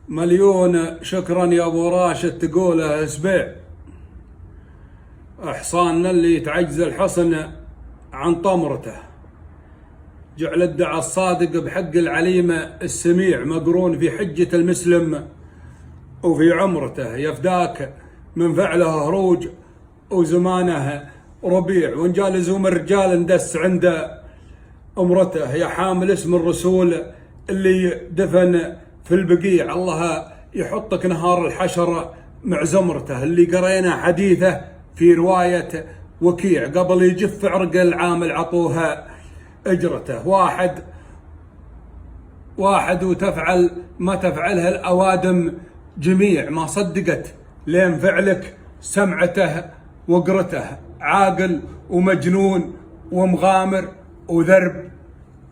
مليون شكرا يا ابو راشد، تقوله اسبيع. حصاننا اللي تعجز الحصن عن طمرته، جعل الدعاء الصادق بحق العليمة السميع مقرون في حجة المسلم وفي عمرته. يفداك من فعله هروج وزمانه ربيع، وان جاء لزوم الرجال اندس عند امرته. يا حامل اسم الرسول اللي دفن في البقيع، الله يحطك نهار الحشر مع زمرته. اللي قرينا حديثه في رواية وكيع قبل يجف عرق العامل عطوها اجرته. واحد وتفعل ما تفعلها الأوادم جميع، ما صدقت لين فعلك سمعته وقرته. عاقل ومجنون ومغامر وذرب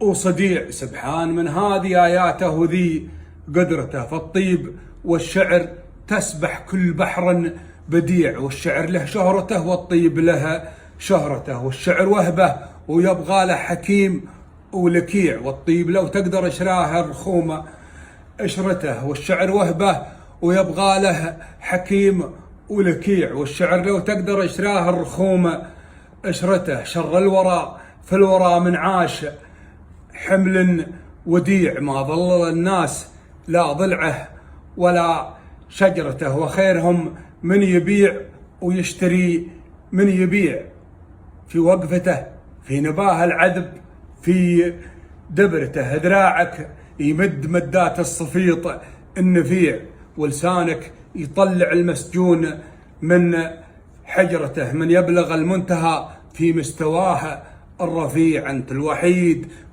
وصديع، سبحان من هذه آياته وذي قدرته. فالطيب والشعر تسبح كل بحر بديع، والشعر له شهرته والطيب له شهرته. والشعر وهبه ويبغى له حكيم ولكيع، والطيب لو تقدر اشراه الرخومة اشرته. والشعر وهبه ويبغى له حكيم ولكيع، والشعر لو تقدر اشراه الرخومة اشرته. شر الورى في الورى من عاش حمل وديع، ما ظل الناس لا ضلعه ولا شجرته. وخيرهم من يبيع ويشتري، من يبيع في وقفته، في نباه العذب، في دبرته. ذراعك يمد مدات الصفيط النفيع، ولسانك يطلع المسجون من حجرته. من يبلغ المنتهى في مستواه الرفيع، أنت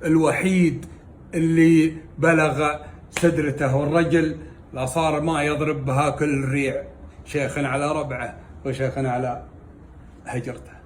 الوحيد اللي بلغ سدرته. والرجل لا صار ما يضرب بها كل الريع، شيخ على ربعه وشيخ على هجرته.